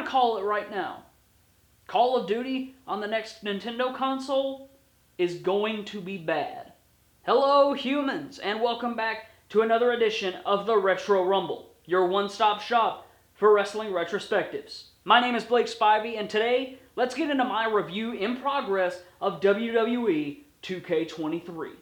to call it right now. Call of Duty on the next Nintendo console is going to be bad. Hello, humans, and welcome back to another edition of the Retro Rumble, your one-stop shop for wrestling retrospectives. My name is Blake Spivey, and today, let's get into my review in progress of WWE 2K23.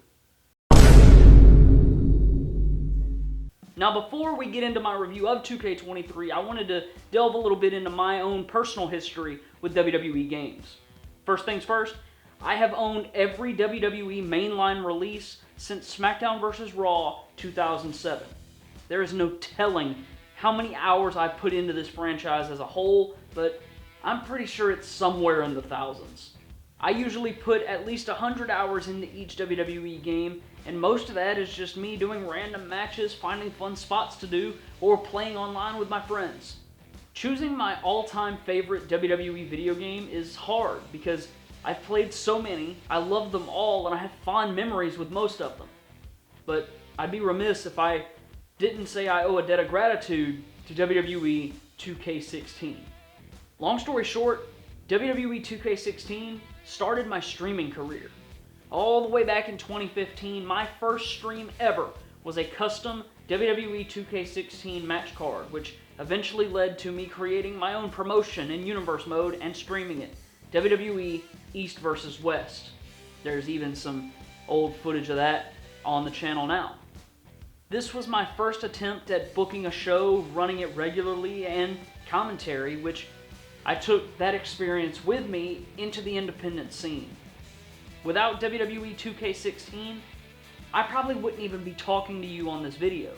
Now, before we get into my review of 2K23, I wanted to delve a little bit into my own personal history with WWE games. First things first, I have owned every WWE mainline release since SmackDown vs. Raw 2007. There is no telling how many hours I've put into this franchise as a whole, but I'm pretty sure it's somewhere in the thousands. I usually put at least 100 hours into each WWE game, and most of that is just me doing random matches, finding fun spots to do, or playing online with my friends. Choosing my all-time favorite WWE video game is hard because I've played so many, I love them all, and I have fond memories with most of them. But I'd be remiss if I didn't say I owe a debt of gratitude to WWE 2K16. Long story short, WWE 2K16 started my streaming career. All the way back in 2015, my first stream ever was a custom WWE 2K16 match card, which eventually led to me creating my own promotion in Universe mode and streaming it, WWE East vs. West. There's even some old footage of that on the channel now. This was my first attempt at booking a show, running it regularly, and commentary, which I took that experience with me into the independent scene. Without WWE 2K16, I probably wouldn't even be talking to you on this video.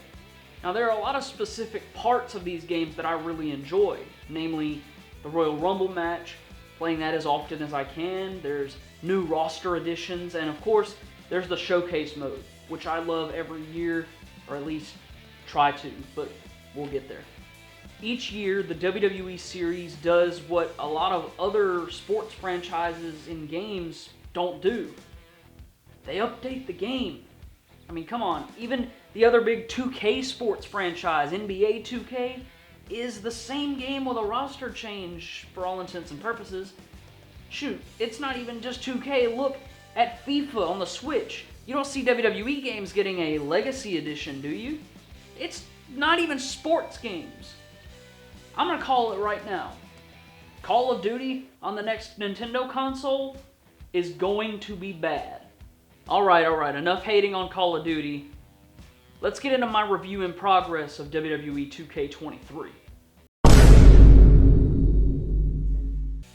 Now, there are a lot of specific parts of these games that I really enjoy, namely the Royal Rumble match, playing that as often as I can, there's new roster additions, and of course, there's the Showcase mode, which I love every year, or at least try to, but we'll get there. Each year, the WWE series does what a lot of other sports franchises in games don't do. They update the game. I mean, come on, even the other big 2K sports franchise, NBA 2K, is the same game with a roster change for all intents and purposes. Shoot, it's not even just 2K. Look at FIFA on the Switch. You don't see WWE games getting a Legacy Edition, do you? It's not even sports games. I'm going to call it right now. Call of Duty on the next Nintendo console is going to be bad. Alright, enough hating on Call of Duty. Let's get into my review in progress of WWE 2K23.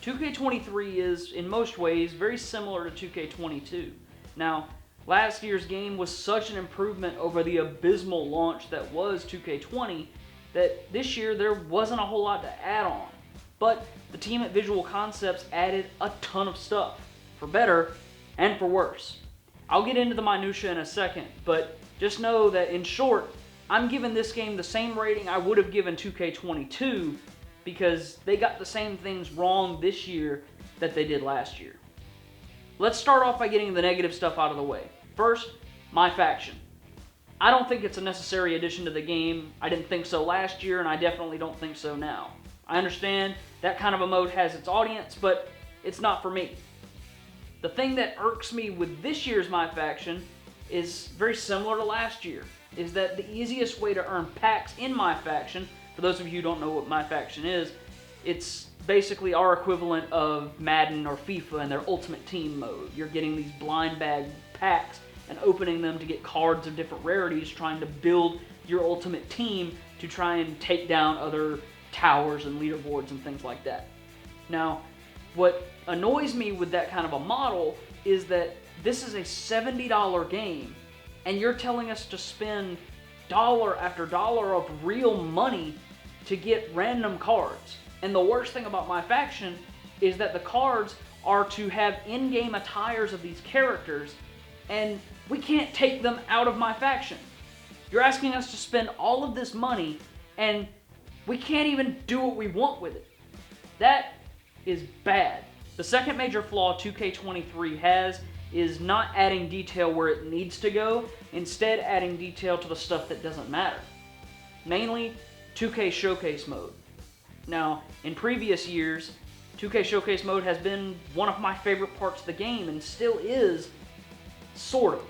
2K23 is, in most ways, very similar to 2K22. Now, last year's game was such an improvement over the abysmal launch that was 2K20 that this year there wasn't a whole lot to add on. But the team at Visual Concepts added a ton of stuff, for better and for worse. I'll get into the minutia in a second, but just know that in short, I'm giving this game the same rating I would have given 2K22 because they got the same things wrong this year that they did last year. Let's start off by getting the negative stuff out of the way. First, my faction. I don't think it's a necessary addition to the game. I didn't think so last year, and I definitely don't think so now. I understand that kind of a mode has its audience, but it's not for me. The thing that irks me with this year's My Faction is very similar to last year, is that the easiest way to earn packs in My Faction, for those of you who don't know what My Faction is, it's basically our equivalent of Madden or FIFA in their Ultimate Team mode. You're getting these blind bag packs and opening them to get cards of different rarities, trying to build your ultimate team to try and take down other towers and leaderboards and things like that. Now, what annoys me with that kind of a model is that this is a $70 game, and you're telling us to spend dollar after dollar of real money to get random cards. And the worst thing about My Faction is that the cards are to have in-game attires of these characters, and we can't take them out of My Faction. You're asking us to spend all of this money, and we can't even do what we want with it. That is bad. The second major flaw 2K23 has is not adding detail where it needs to go, instead adding detail to the stuff that doesn't matter. Mainly, 2K Showcase mode. Now, in previous years, 2K Showcase Mode has been one of my favorite parts of the game, and still is, sort of.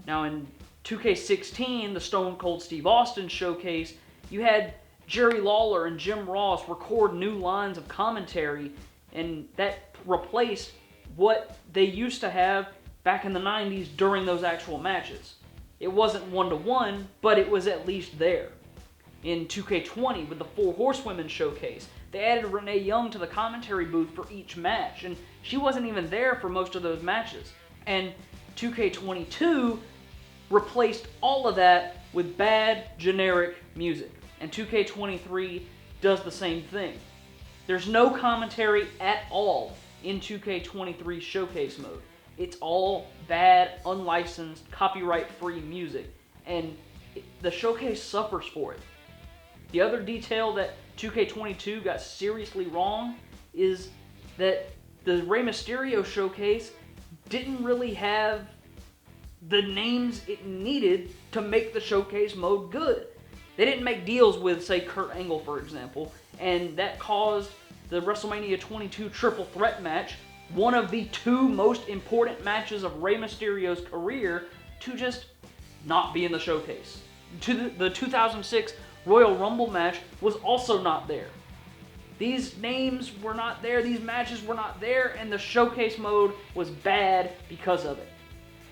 Now, in 2K16, the Stone Cold Steve Austin Showcase, you had Jerry Lawler and Jim Ross record new lines of commentary, and that replaced what they used to have back in the 90s during those actual matches. It wasn't one-to-one, but it was at least there. In 2K20, with the Four Horsewomen Showcase, they added Renee Young to the commentary booth for each match, and she wasn't even there for most of those matches. And 2K22 replaced all of that with bad, generic music. And 2K23 does the same thing. There's no commentary at all in 2K23 Showcase Mode. It's all bad, unlicensed, copyright-free music, and the Showcase suffers for it. The other detail that 2K22 got seriously wrong is that the Rey Mysterio Showcase didn't really have the names it needed to make the Showcase Mode good. They didn't make deals with, say, Kurt Angle, for example, and that caused the WrestleMania 22 Triple Threat match, one of the two most important matches of Rey Mysterio's career, to just not be in the Showcase. The 2006 Royal Rumble match was also not there. These names were not there, these matches were not there, and the Showcase Mode was bad because of it.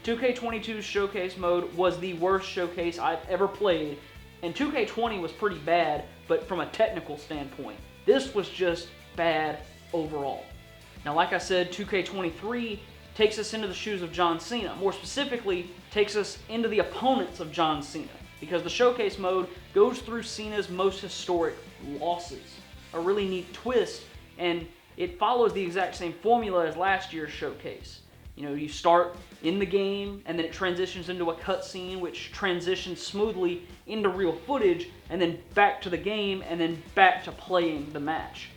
2K22's Showcase Mode was the worst Showcase I've ever played, and 2K20 was pretty bad, but from a technical standpoint. This was just bad overall. Now, like I said, 2K23 takes us into the shoes of John Cena. More specifically, takes us into the opponents of John Cena, because the Showcase Mode goes through Cena's most historic losses. A really neat twist, and it follows the exact same formula as last year's Showcase. You know, you start in the game, and then it transitions into a cutscene, which transitions smoothly into real footage, and then back to the game, and then back to playing the match.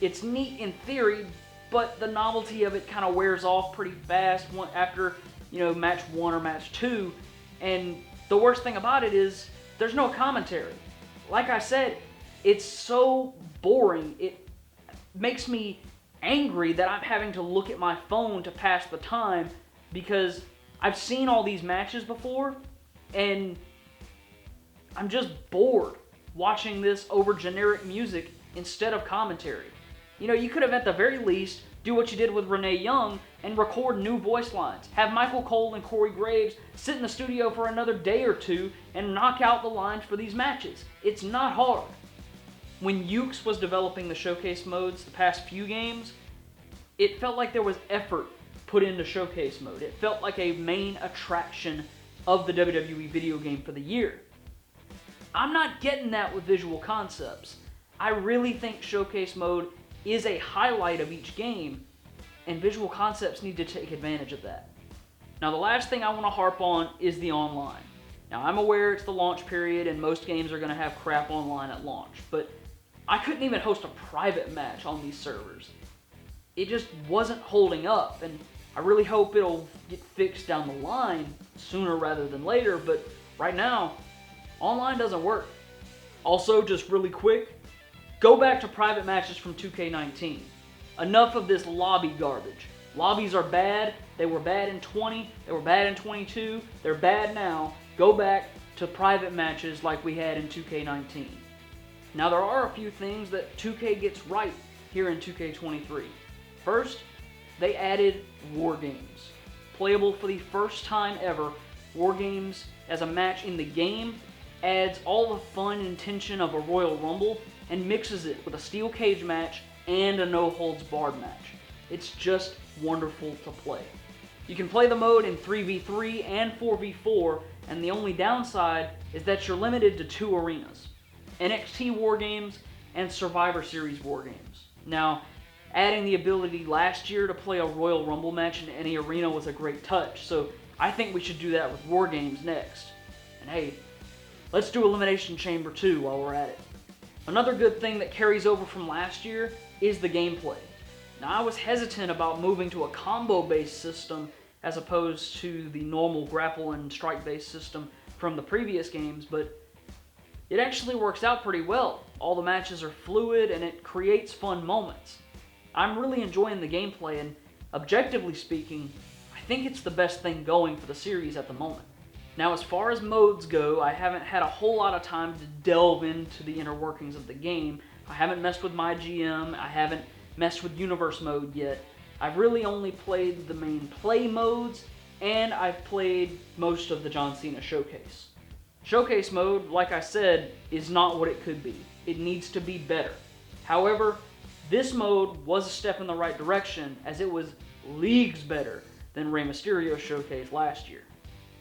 It's neat in theory, but the novelty of it kind of wears off pretty fast after, match 1 or match 2, and the worst thing about it is there's no commentary. Like I said, it's so boring. It makes me angry that I'm having to look at my phone to pass the time, because I've seen all these matches before, and I'm just bored watching this over generic music instead of commentary. You could have at the very least do what you did with Renee Young and record new voice lines. Have Michael Cole and Corey Graves sit in the studio for another day or two and knock out the lines for these matches. It's not hard. When Ukes was developing the Showcase modes the past few games, it felt like there was effort put into Showcase mode. It felt like a main attraction of the WWE video game for the year. I'm not getting that with Visual Concepts. I really think Showcase mode is a highlight of each game, and Visual Concepts need to take advantage of that. Now, the last thing I want to harp on is the online. Now, I'm aware it's the launch period and most games are going to have crap online at launch, but I couldn't even host a private match on these servers. It just wasn't holding up, and I really hope it'll get fixed down the line sooner rather than later, but right now, online doesn't work. Also, just really quick, go back to private matches from 2K19. Enough of this lobby garbage. Lobbies are bad. They were bad in 20. They were bad in 22. They're bad now. Go back to private matches like we had in 2K19. Now, there are a few things that 2K gets right here in 2K23. First, they added War Games. Playable for the first time ever, War Games as a match in the game adds all the fun and tension of a Royal Rumble and mixes it with a steel cage match and a no-holds-barred match. It's just wonderful to play. You can play the mode in 3v3 and 4v4, and the only downside is that you're limited to 2 arenas: NXT War Games and Survivor Series War Games. Now, adding the ability last year to play a Royal Rumble match in any arena was a great touch, so I think we should do that with War Games next. And hey, let's do Elimination Chamber 2 while we're at it. Another good thing that carries over from last year is the gameplay. Now, I was hesitant about moving to a combo-based system as opposed to the normal grapple and strike-based system from the previous games, but it actually works out pretty well. all the matches are fluid, and it creates fun moments. I'm really enjoying the gameplay, and objectively speaking, I think it's the best thing going for the series at the moment. Now, as far as modes go, I haven't had a whole lot of time to delve into the inner workings of the game. I haven't messed with my GM, I haven't messed with Universe mode yet. I've really only played the main play modes, and I've played most of the John Cena Showcase. Showcase mode, like I said, is not what it could be. It needs to be better. However, this mode was a step in the right direction, as it was leagues better than Rey Mysterio's Showcase last year.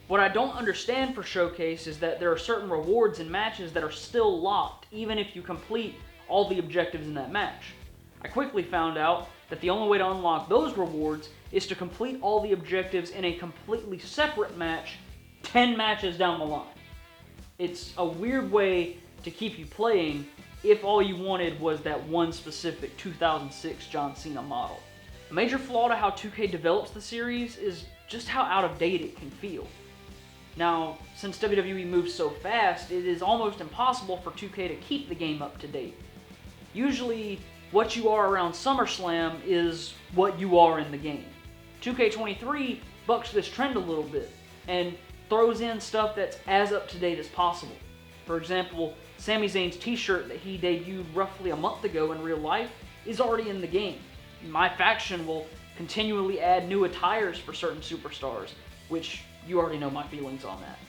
What I don't understand for Showcase is that there are certain rewards in matches that are still locked, even if you complete all the objectives in that match. I quickly found out that the only way to unlock those rewards is to complete all the objectives in a completely separate match 10 matches down the line. It's a weird way to keep you playing if all you wanted was that one specific 2006 John Cena model. A major flaw to how 2K develops the series is just how out of date it can feel. Now, since WWE moves so fast, it is almost impossible for 2K to keep the game up to date. Usually, what you are around SummerSlam is what you are in the game. 2K23 bucks this trend a little bit and throws in stuff that's as up to date as possible. For example, Sami Zayn's t-shirt that he debuted roughly a month ago in real life is already in the game. My faction will continually add new attires for certain superstars, which you already know my feelings on that.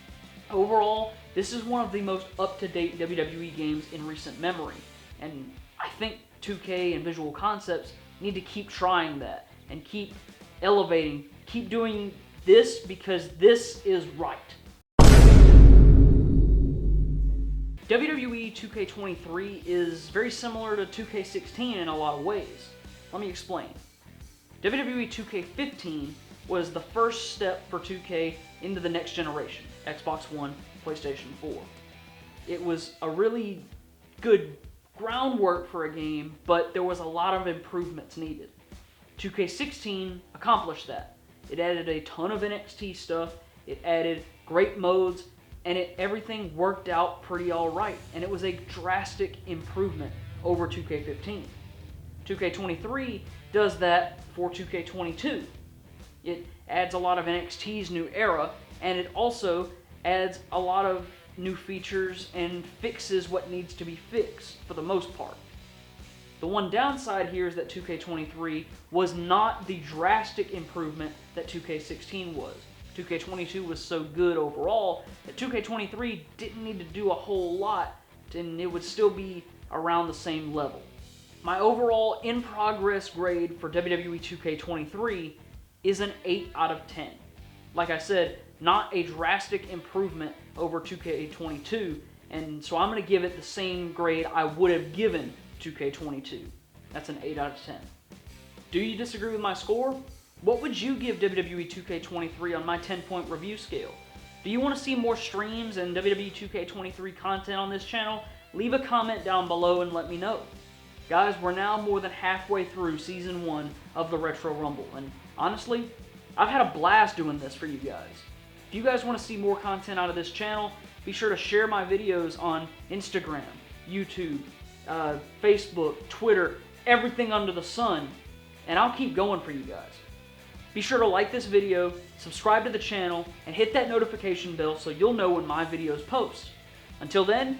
Overall, this is one of the most up-to-date WWE games in recent memory, and I think 2K and Visual Concepts need to keep trying that, and keep elevating, keep doing this because this is right. WWE 2K23 is very similar to 2K16 in a lot of ways. Let me explain. WWE 2K15 was the first step for 2K into the next generation, Xbox One, PlayStation 4. It was a really good groundwork for a game, but there was a lot of improvements needed. 2K16 accomplished that. It added a ton of NXT stuff, it added great modes, and everything worked out pretty alright, and it was a drastic improvement over 2K15. 2K23 does that for 2K22. It adds a lot of NXT's new era, and it also adds a lot of new features and fixes what needs to be fixed, for the most part. The one downside here is that 2K23 was not the drastic improvement that 2K16 was. 2K22 was so good overall that 2K23 didn't need to do a whole lot, and it would still be around the same level. My overall in-progress grade for WWE 2K23 is an 8 out of 10. Like I said, not a drastic improvement over 2K22, and so I'm going to give it the same grade I would have given 2K22. That's an 8 out of 10. Do you disagree with my score? What would you give WWE 2K23 on my 10-point review scale? Do you want to see more streams and WWE 2K23 content on this channel? Leave a comment down below and let me know. Guys, we're now more than halfway through Season 1 of the Retro Rumble, and honestly, I've had a blast doing this for you guys. If you guys want to see more content out of this channel, be sure to share my videos on Instagram, YouTube, Facebook, Twitter, everything under the sun, and I'll keep going for you guys. Be sure to like this video, subscribe to the channel, and hit that notification bell so you'll know when my videos post. Until then,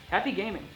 happy gaming.